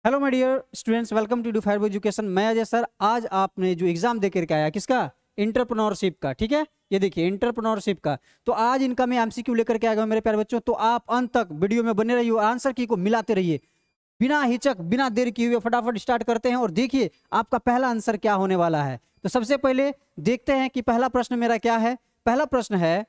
Hello my dear students, welcome to fire education. मैं Ajay sir. आज आपने जो एग्जाम दे करके आया, किसका? इंटरप्रेन्योरशिप का। ठीक है, ये देखिए इंटरप्रेन्योरशिप का। तो आज इनका मैं एमसीक्यू लेकर के आ गया हूं मेरे प्यारे बच्चों। तो आप अंत तक वीडियो में बने रहिए, आंसर की को मिलाते रहिए बिना हिचक, बिना देर किए हुए। फटाफट स्टार्ट करते हैं और देखिए आपका पहला आंसर क्या होने वाला है। तो सबसे पहले देखते हैं कि पहला प्रश्न मेरा क्या है। पहला प्रश्न है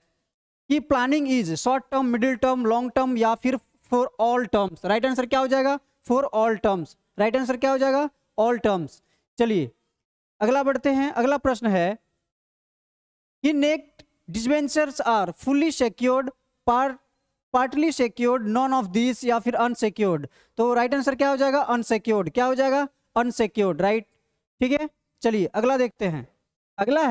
कि planning is short term, middle term, long term या फिर for all terms. Right answer क्या हो जाएगा? For all terms. Right answer क्या हो जाएगा? All terms. चलिए अगला बढ़ते हैं। अगला प्रश्न है कि net debentures are fully secured, partly secured, none of this या फिर अनसिक्योर्ड। तो राइट आंसर क्या हो जाएगा? अनसिक्योर्ड। क्या हो जाएगा? अनसिक्योर्ड। राइट, ठीक है। चलिए अगला देखते हैं। अगला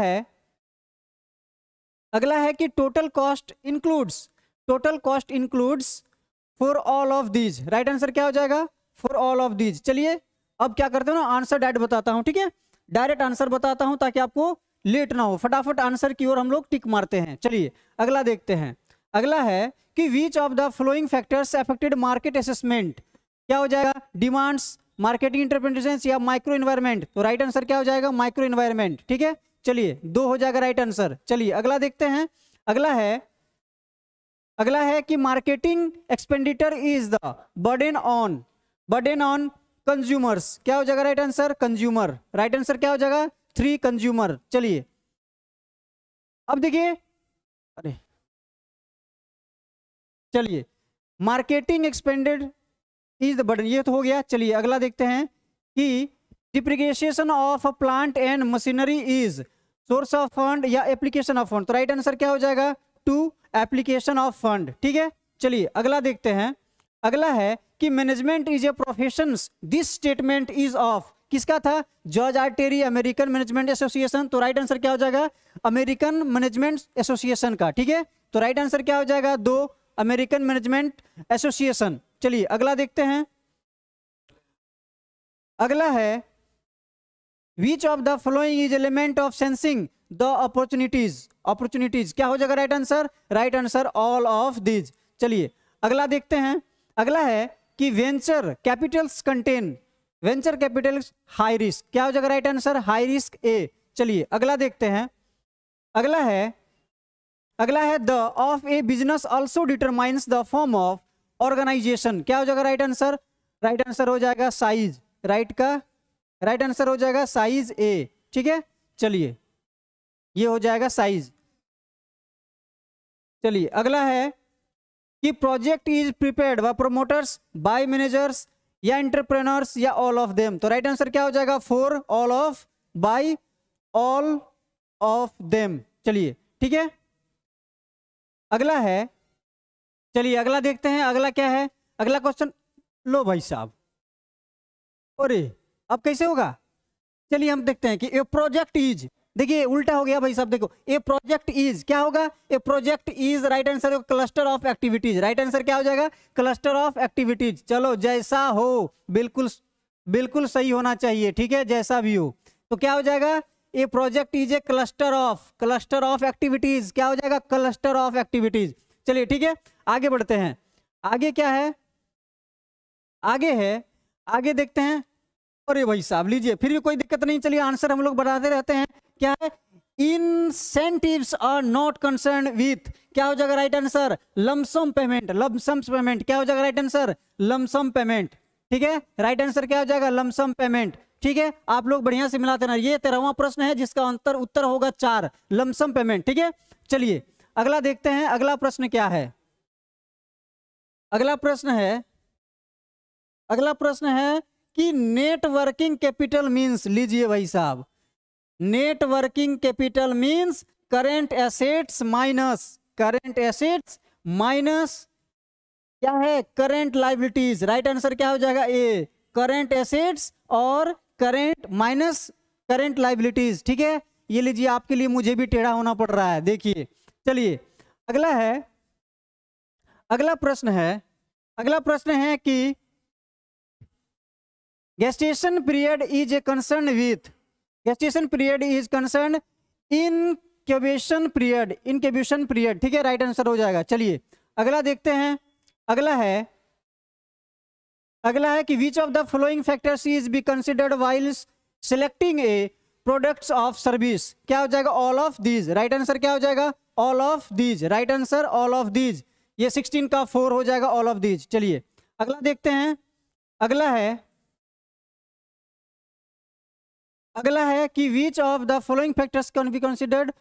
है कि total cost includes for all of these. Right answer क्या हो जाएगा? For all of these. चलिए अब क्या करते हो ना, आंसर डायरेक्ट बताता हूं। ठीक है, डायरेक्ट आंसर बताता हूं ताकि आपको लेट ना हो। फटाफट आंसर की ओर हम लोग टिक मारते हैं। चलिए अगला देखते हैं। अगला है कि which of the flowing factors affected market assessment. क्या हो जाएगा? डिमांड्स, मार्केटिंग इंटरप्रिटेशंस या माइक्रो इन्वायरमेंट। तो राइट आंसर क्या हो जाएगा? Micro environment. ठीक है, चलिए दो हो जाएगा राइट आंसर। चलिए अगला देखते हैं। अगला है कि marketing expenditure is the burden on consumers. क्या हो जाएगा right answer? Consumer. Right answer क्या हो जाएगा? 3 कंज्यूमर। चलिए अब देखिए, अरे चलिए marketing expanded is the burden, ये तो हो गया। चलिए अगला देखते हैं कि depreciation of plant and machinery is source of fund या एप्लीकेशन ऑफ फंड। तो राइट आंसर क्या हो जाएगा? 2 एप्लीकेशन ऑफ फंड। ठीक है, चलिए अगला देखते हैं। अगला है कि management is a profession, this statement is of. किसका था? George R Terry, American management association. तो राइट आंसर क्या हो जाएगा? अमेरिकन मैनेजमेंट एसोसिएशन का। ठीक है, तो राइट आंसर क्या हो जाएगा? 2 अमेरिकन मैनेजमेंट एसोसिएशन। चलिए अगला देखते हैं। अगला है विच of the following is element of sensing the opportunities. क्या हो जाएगा right answer? Right answer all of these. चलिए अगला देखते हैं। अगला है कि वेंचर कैपिटल्स हाई रिस्क। क्या हो जाएगा right answer? High risk A. चलिए अगला देखते हैं। अगला है the of a business also determines the form of organisation. क्या हो जाएगा राइट आंसर? राइट आंसर हो जाएगा साइज। राइट आंसर हो जाएगा साइज ए। ठीक है, चलिए ये हो जाएगा साइज। चलिए अगला है कि project is prepared by promoters, by managers या एंटरप्रेन्योर्स या ऑल ऑफ देम। तो राइट आंसर क्या हो जाएगा? For all of, by all of them. चलिए ठीक है, अगला है। चलिए अगला देखते हैं। अगला क्या है? अगला क्वेश्चन, लो भाई साहब, अरे अब कैसे होगा? चलिए हम देखते हैं कि ए प्रोजेक्ट इज, देखिए उल्टा हो गया भाई साहब। देखो ए प्रोजेक्ट इज क्या होगा? A project is right answer cluster of activities. Right answer क्या हो जाएगा? Cluster of activities. चलो जैसा हो, बिल्कुल बिल्कुल सही होना चाहिए। ठीक है, जैसा भी हो। तो क्या हो जाएगा? A project is a cluster of activities. क्या हो जाएगा? Cluster of activities. चलिए ठीक है, आगे बढ़ते हैं। आगे क्या है? आगे देखते हैं। अरे भाई साहब लीजिए, फिर भी कोई दिक्कत नहीं। चलिए आंसर हम लोग बढ़ाते रहते हैं। क्या है? Incentives are not concern with. क्या हो जाएगा राइट आंसर? Lump sum payment. क्या हो जाएगा राइट आंसर? Lump sum payment. ठीक है, राइट आंसर क्या हो जाएगा? Lump sum payment. ठीक है, आप लोग बढ़िया से मिलाते ना। ये 13वां प्रश्न है जिसका उत्तर होगा 4, लमसम पेमेंट। ठीक है, चलिए अगला देखते हैं। अगला प्रश्न क्या है? अगला प्रश्न है कि नेटवर्किंग कैपिटल मींस, लीजिए भाई साहब, networking capital means current assets minus क्या है? Current liabilities. राइट आंसर क्या हो जाएगा? ए, करेंट एसेट्स और करेंट माइनस करेंट लाइबिलिटीज। ठीक है, ये लीजिए आपके लिए, मुझे भी टेढ़ा होना पड़ रहा है, देखिए। चलिए अगला प्रश्न है कि gestation period is concerned incubation period। ठीक है, राइट आंसर हो जाएगा। चलिए अगला देखते हैं। अगला है अगला है कि which of the following factors is be considered while selecting A products of service. क्या हो जाएगा? All of these. Right answer क्या हो जाएगा? All of these. Right answer all of these. ये 16 का 4 हो जाएगा, ऑल ऑफ दीज। चलिए अगला देखते हैं। अगला है कि which of the following factors can be considered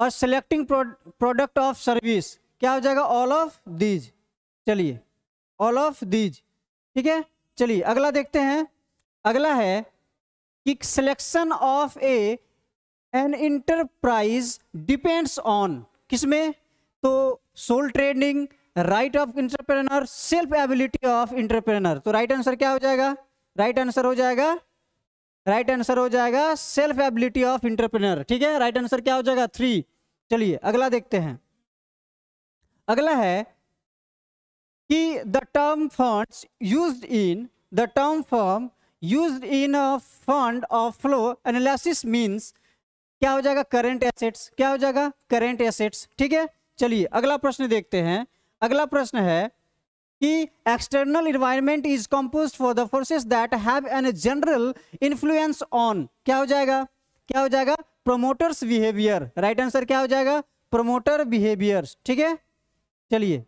और सिलेक्टिंग प्रोडक्ट ऑफ सर्विस। क्या हो जाएगा? All of these. चलिए ऑल ऑफ दीज, ठीक है। चलिए अगला देखते हैं। अगला है कि selection of an enterprise depends on किसमें? तो sole trading, right of entrepreneur, self ability of entrepreneur. तो राइट आंसर क्या हो जाएगा? राइट आंसर हो जाएगा सेल्फ एबिलिटी ऑफ इंटरप्रेनर, ठीक है। राइट आंसर क्या हो जाएगा? 3। चलिए अगला देखते हैं। अगला है कि the term funds used in a fund of flow analysis means. क्या हो जाएगा? Current assets. क्या हो जाएगा? करंट एसेट्स, ठीक है। चलिए अगला प्रश्न देखते हैं। अगला प्रश्न है कि external environment is composed for the forces that have an general influence on. क्या हो जाएगा? Promoters behaviour. राइट आंसर क्या हो जाएगा? प्रोमोटर बिहेवियर्स, ठीक है। चलिए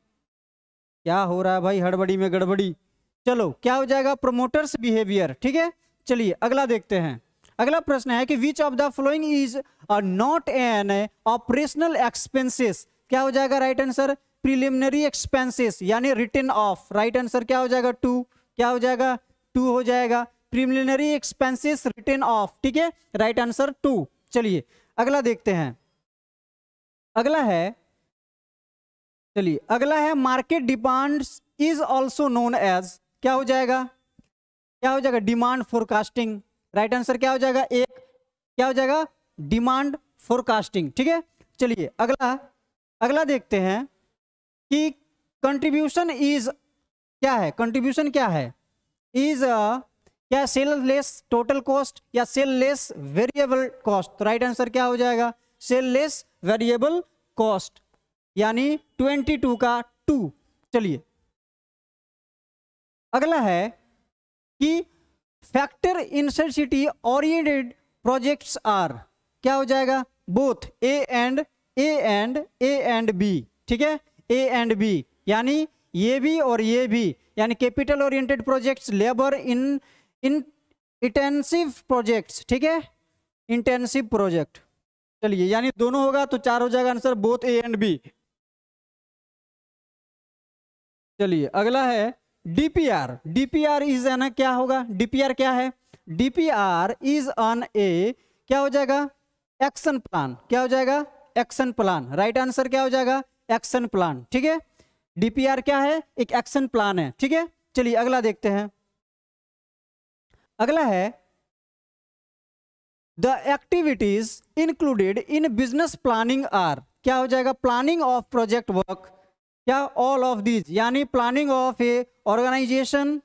क्या हो रहा है भाई, हड़बड़ी में गड़बड़ी। चलो क्या हो जाएगा? प्रोमोटर्स बिहेवियर, ठीक है। चलिए अगला देखते हैं। अगला प्रश्न है कि which of the following is not an operational expenses. क्या हो जाएगा? राइट आंसर प्रिलिमिनरी एक्सपेंसेस यानी रिटन ऑफ। राइट आंसर क्या हो जाएगा? 2। क्या हो जाएगा? 2 हो जाएगा। प्रिलिमिनरी एक्सपेंसेस रिटन ऑफ, ठीक है। Right answer 2। चलिए अगला देखते हैं। अगला है market demands is also known as. क्या हो जाएगा? Demand forecasting. राइट आंसर क्या हो जाएगा? 1। क्या हो जाएगा? डिमांड फोरकास्टिंग, ठीक है। चलिए अगला देखते हैं कि कंट्रीब्यूशन इज क्या है? कंट्रीब्यूशन क्या है? इज क्या सेल लेस टोटल कॉस्ट या सेल लेस वेरिएबल कॉस्ट? तो राइट आंसर क्या हो जाएगा? सेल लेस वेरिएबल कॉस्ट यानी 22 का 2। चलिए अगला है कि फैक्टर इंसेंसिटी ओरिएंटेड प्रोजेक्ट्स आर। क्या हो जाएगा? बोथ ए एंड बी, ठीक है। ए एंड बी यानी ये भी और ये भी, यानी capital oriented projects, labour intensive projects, ठीक है। Intensive project. चलिए यानी दोनों होगा तो 4 हो जाएगा answer, both A and B. चलिए अगला है डीपीआर। डीपीआर इज एन क्या होगा? डीपीआर क्या है? डीपीआर इज ऑन ए क्या हो जाएगा? Action plan. क्या हो जाएगा? Action plan. राइट आंसर क्या हो जाएगा? एक्शन प्लान, ठीक है। डीपीआर क्या है? एक एक्शन प्लान है, ठीक है। चलिए अगला देखते हैं। अगला है the activities included in business planning are. क्या हो जाएगा? Planning of project work. क्या? ऑल ऑफ दीज यानी प्लानिंग ऑफ ए ऑर्गेनाइजेशन,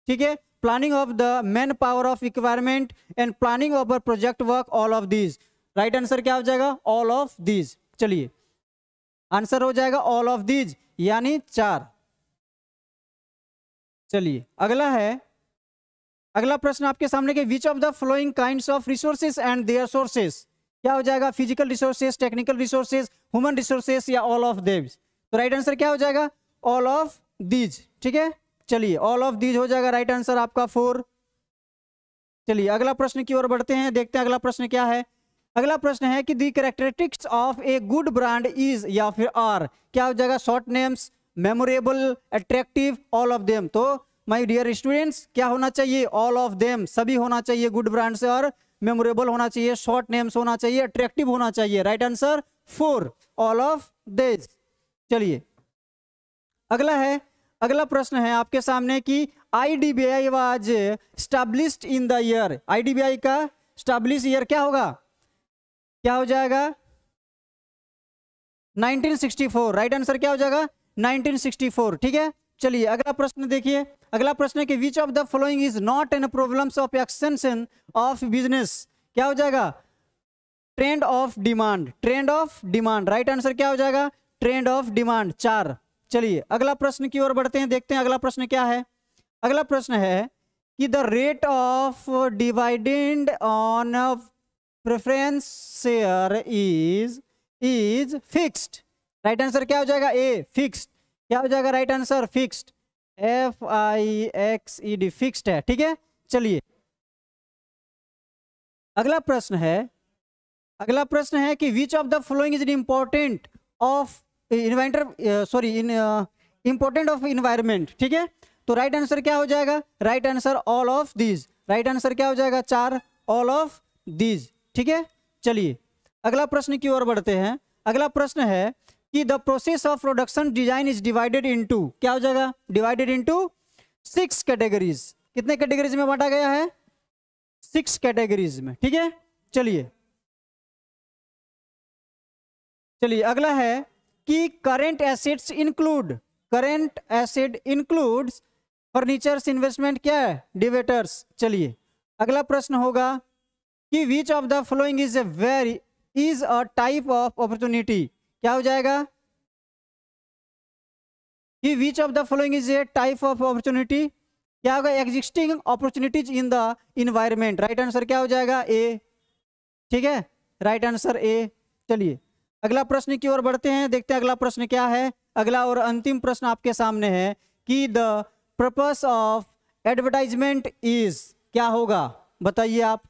ठीक है। Planning of the manpower of requirement and planning of project work, all of these. Right answer क्या हो जाएगा? All of these. चलिए answer हो जाएगा ऑल ऑफ दीज यानी 4। चलिए अगला प्रश्न आपके सामने के which of the flowing kinds of resources and their sources. क्या हो जाएगा? Physical resources, technical resources, human resources या ऑल ऑफ देम्स। तो राइट आंसर क्या हो जाएगा? ऑल ऑफ दीज, ठीक है। चलिए ऑल ऑफ दीज हो जाएगा राइट आंसर आपका 4। चलिए अगला प्रश्न की ओर बढ़ते हैं, देखते हैं अगला प्रश्न क्या है। अगला प्रश्न है कि the characteristics of a good brand is या फिर आर। क्या हो जाएगा? Short names, memorable, attractive, all of them. तो माय डियर स्टूडेंट्स क्या होना चाहिए? ऑल ऑफ देम, सभी होना चाहिए गुड ब्रांड से, और मेमोरेबल होना चाहिए, शॉर्ट नेम्स होना चाहिए, अट्रैक्टिव होना चाहिए। Right answer 4, all of this. चलिए अगला प्रश्न है आपके सामने कि IDBI was established in the year. IDBI का एस्टैब्लिश ईयर क्या होगा? क्या हो जाएगा? 1964। राइट आंसर क्या हो जाएगा? 1964, ठीक है। चलिए अगला प्रश्न देखिए। अगला प्रश्न है कि which of the following is not an problems of extension of business. क्या हो जाएगा? Trend of demand. Trend of demand. Right answer क्या हो जाएगा? Trend of demand 4। चलिए अगला प्रश्न की ओर बढ़ते हैं, देखते हैं अगला प्रश्न क्या है। अगला प्रश्न है कि the rate of dividend on preference share is fixed. Right answer क्या हो जाएगा? ए, फिक्स्ड। क्या हो जाएगा right answer? Fixed, FIXED, fixed है। ठीक है, चलिए अगला प्रश्न है कि which of the following is important of important of environment. ठीक है, तो राइट आंसर क्या हो जाएगा? Right answer all of these. Right answer क्या हो जाएगा? 4, ऑल ऑफ दीज। ठीक है, चलिए अगला प्रश्न की ओर बढ़ते हैं। अगला प्रश्न है कि the process of production design is divided into, क्या हो जाएगा? Divided into 6 categories. कितने कैटेगरीज में बांटा गया है? 6 कैटेगरीज में। ठीक है, चलिए अगला है कि current assets includes furnitures, investment क्या है? डिवेटर्स। चलिए अगला प्रश्न होगा कि which of the following is a type of opportunity. क्या हो जाएगा? कि which of the following is a type of opportunity. क्या होगा? Existing opportunities in the environment. Right answer क्या हो जाएगा? ए। ठीक है, राइट आंसर ए। चलिए अगला प्रश्न की ओर बढ़ते हैं, देखते हैं अगला प्रश्न क्या है। अगला और अंतिम प्रश्न आपके सामने है कि the purpose of advertisement is, क्या होगा बताइए आप?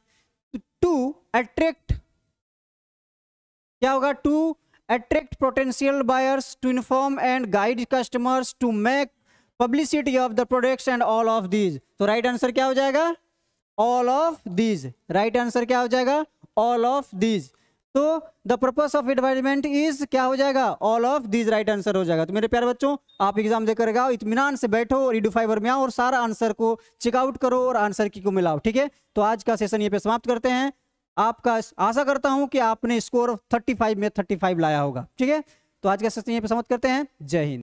टू अट्रैक्ट, क्या होगा? To attract potential buyers, to inform and guide customers, to make publicity of the products and all of these. तो राइट आंसर क्या हो जाएगा? All of these. Right answer क्या हो जाएगा? All of these. तो the purpose of advertisement is क्या हो जाएगा? All of these. Right answer हो जाएगा। तो मेरे प्यारे बच्चों, आप एग्जाम देकर आओ, इत्मीनान से बैठो और EduFiber में आओ और सारा आंसर को चेकआउट करो और आंसर की को मिलाओ। ठीक है, तो आज का सेशन ये पे समाप्त करते हैं। आपका आशा करता हूं कि आपने स्कोर 35 में 35 लाया होगा। ठीक है, तो आज का सेशन ये पे समाप्त करते हैं। जय हिंद।